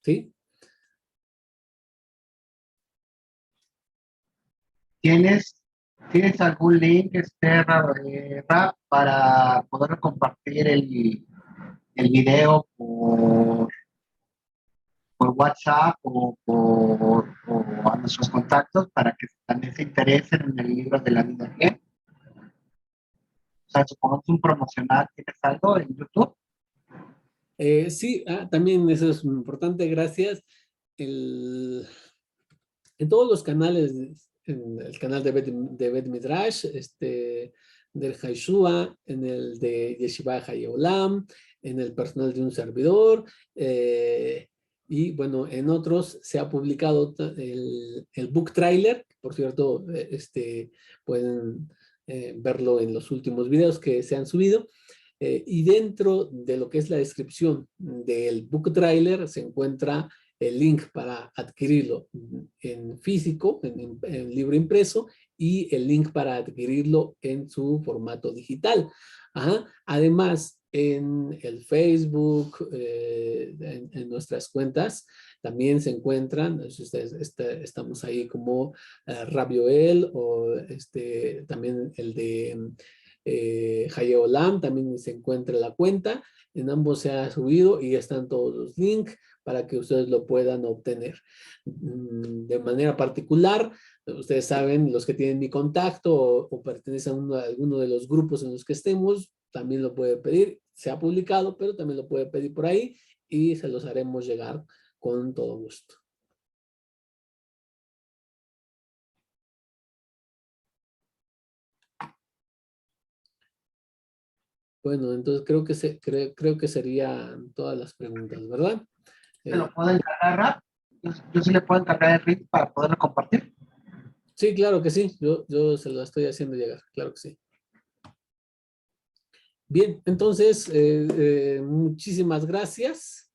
Speaker 1: ¿sí?
Speaker 4: ¿Tienes algún link, Rap, para poder compartir el video por WhatsApp o a nuestros contactos para que también se interesen en el libro de la vida? O sea, supongamos un promocional, ¿tienes algo en YouTube?
Speaker 1: Sí, también eso es muy importante, gracias. En todos los canales, en el canal de Bet Midrash, del Haishua, en el de Yeshiva Hayolam, en el personal de un servidor, y bueno, en otros se ha publicado el book trailer, por cierto, pueden verlo en los últimos videos que se han subido. Y dentro de lo que es la descripción del book trailer se encuentra el link para adquirirlo en físico, en libro impreso, y el link para adquirirlo en su formato digital. Además, en el Facebook, en nuestras cuentas, también se encuentran, estamos ahí como Rabioel, o también el de Hayeolam, también se encuentra la cuenta. En ambos se ha subido y están todos los links para que ustedes lo puedan obtener. De manera particular, ustedes saben, los que tienen mi contacto o pertenecen a alguno de los grupos en los que estemos, también lo puede pedir. Se ha publicado, pero también lo puede pedir por ahí y se los haremos llegar con todo gusto. Bueno, entonces creo que serían todas las preguntas, ¿verdad?
Speaker 4: ¿Se lo puedo encargar, Rap? Yo sí le puedo encargar el link para poderlo compartir.
Speaker 1: Sí, claro que sí. Yo se lo estoy haciendo llegar, claro que sí. Bien, entonces, muchísimas gracias.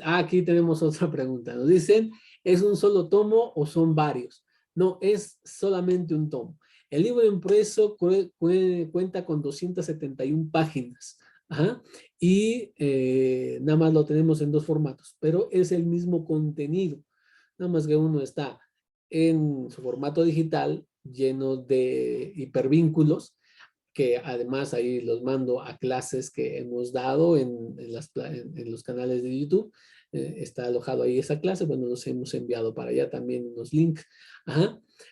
Speaker 1: Aquí tenemos otra pregunta. Nos dicen, ¿es un solo tomo o son varios? No, es solamente un tomo. El libro impreso cuenta con 271 páginas. Y nada más lo tenemos en 2 formatos, pero es el mismo contenido. Nada más que uno está en su formato digital, lleno de hipervínculos, que además ahí los mando a clases que hemos dado en los canales de YouTube. Está alojado ahí esa clase, bueno, los hemos enviado para allá también los links.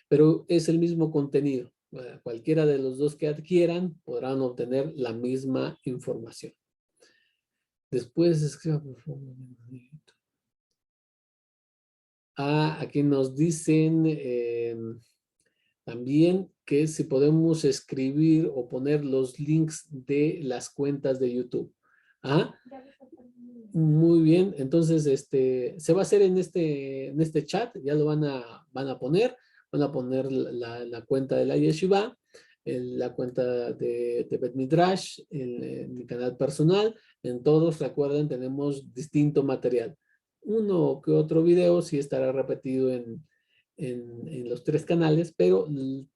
Speaker 1: Pero es el mismo contenido. Cualquiera de los dos que adquieran podrán obtener la misma información. Después escriba por favor. Aquí nos dicen también que si podemos escribir o poner los links de las cuentas de YouTube. Muy bien, entonces se va a hacer en este chat, ya lo van a poner la cuenta de la Yeshiva, la cuenta de Bet Midrash, mi canal personal. En todos, recuerden, tenemos distinto material. Uno que otro video sí estará repetido en los 3 canales, pero el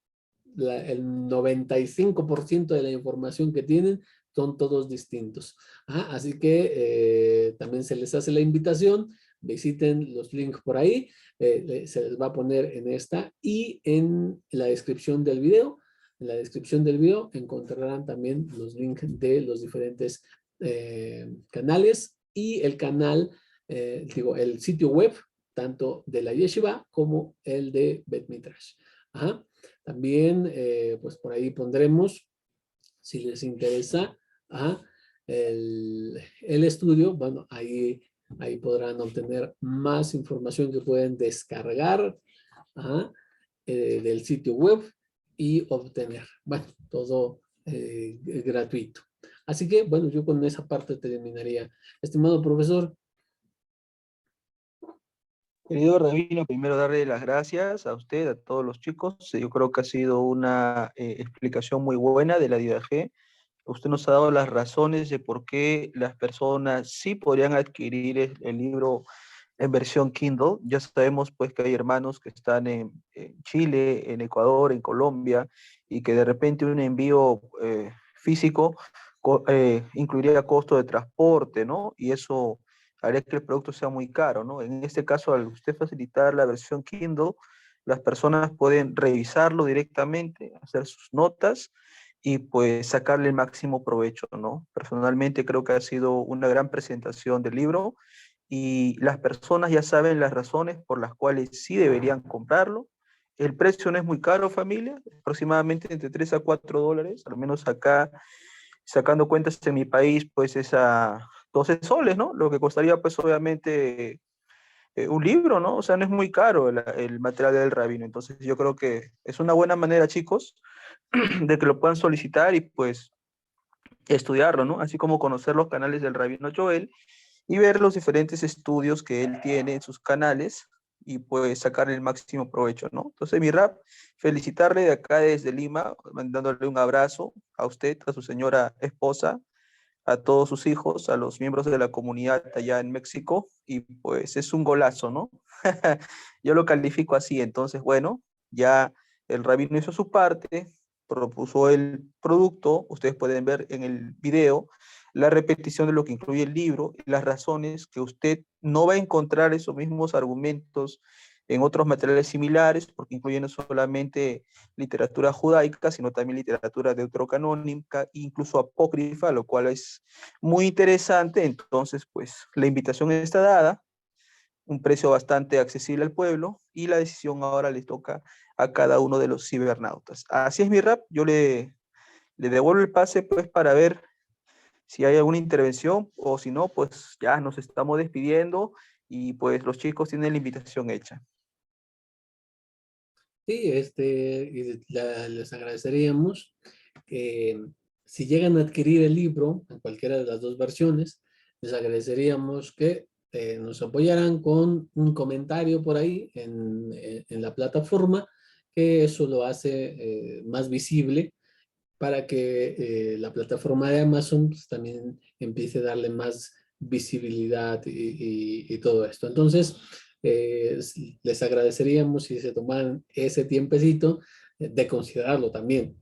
Speaker 1: 95% de la información que tienen son todos distintos. Así que también se les hace la invitación, visiten los links por ahí, se les va a poner en esta y en la descripción del video. En la descripción del video encontrarán también los links de los diferentes canales y el canal, el sitio web, tanto de la Yeshiva como el de Bet Midrash. También, pues por ahí pondremos, si les interesa, el estudio. Bueno, ahí podrán obtener más información que pueden descargar del sitio web y obtener. Bueno, todo gratuito. Así que, bueno, yo con esa parte terminaría. Estimado profesor.
Speaker 2: Querido Rabino, primero darle las gracias a usted, a todos los chicos. Yo creo que ha sido una explicación muy buena de la DIDAG. Usted nos ha dado las razones de por qué las personas sí podrían adquirir el libro en versión Kindle. Ya sabemos pues que hay hermanos que están en Chile, en Ecuador, en Colombia, y que de repente un envío físico incluiría costo de transporte, ¿no? Y eso haría que el producto sea muy caro, ¿no? En este caso, al usted facilitar la versión Kindle, las personas pueden revisarlo directamente, hacer sus notas y pues sacarle el máximo provecho, ¿no? Personalmente creo que ha sido una gran presentación del libro y las personas ya saben las razones por las cuales sí deberían comprarlo. El precio no es muy caro, familia, aproximadamente entre 3 a 4 dólares, al menos acá, sacando cuentas en mi país, pues es a 12 soles, ¿no? Lo que costaría, pues obviamente, un libro, ¿no? O sea, no es muy caro el material del rabino. Entonces, yo creo que es una buena manera, chicos, de que lo puedan solicitar y pues estudiarlo, ¿no? Así como conocer los canales del rabino Joel y ver los diferentes estudios que él tiene en sus canales y pues sacar el máximo provecho, ¿no? Entonces, mi rap, felicitarle de acá desde Lima, mandándole un abrazo a usted, a su señora esposa, a todos sus hijos, a los miembros de la comunidad allá en México, y pues es un golazo, ¿no? Yo lo califico así, entonces, bueno, ya el rabino hizo su parte, propuso el producto, ustedes pueden ver en el video la repetición de lo que incluye el libro, las razones que usted no va a encontrar esos mismos argumentos en otros materiales similares, porque incluyen no solamente literatura judaica, sino también literatura deuterocanónica, incluso apócrifa, lo cual es muy interesante. Entonces, pues la invitación está dada, un precio bastante accesible al pueblo, y la decisión ahora le toca a cada uno de los cibernautas. Así es mi rap, yo le devuelvo el pase pues para ver si hay alguna intervención o si no, pues ya nos estamos despidiendo y pues los chicos tienen la invitación hecha.
Speaker 1: Sí, les agradeceríamos que si llegan a adquirir el libro en cualquiera de las dos versiones, les agradeceríamos que nos apoyaran con un comentario por ahí en la plataforma, que eso lo hace más visible para que la plataforma de Amazon pues, también empiece a darle más visibilidad y todo esto. Entonces, les agradeceríamos si se tomaran ese tiempecito de considerarlo también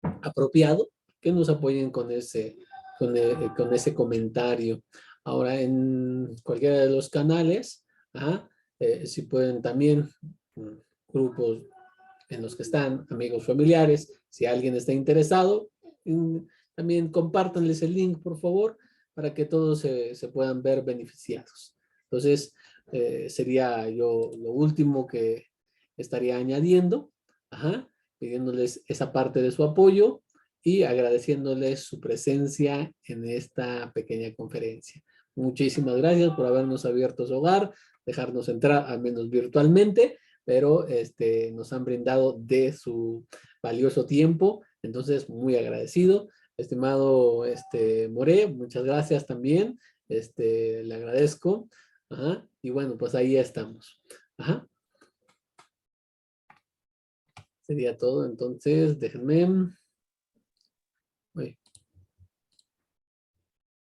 Speaker 1: apropiado, que nos apoyen con ese comentario. Ahora, en cualquiera de los canales, si pueden también, grupos en los que están amigos familiares, si alguien está interesado, también compártanles el link, por favor, para que todos se puedan ver beneficiados. Entonces, sería yo lo último que estaría añadiendo, pidiéndoles esa parte de su apoyo y agradeciéndoles su presencia en esta pequeña conferencia. Muchísimas gracias por habernos abierto su hogar, dejarnos entrar, al menos virtualmente, pero nos han brindado de su valioso tiempo, entonces muy agradecido. Estimado More, muchas gracias también, le agradezco. Y bueno, pues ahí estamos. Sería todo, entonces déjenme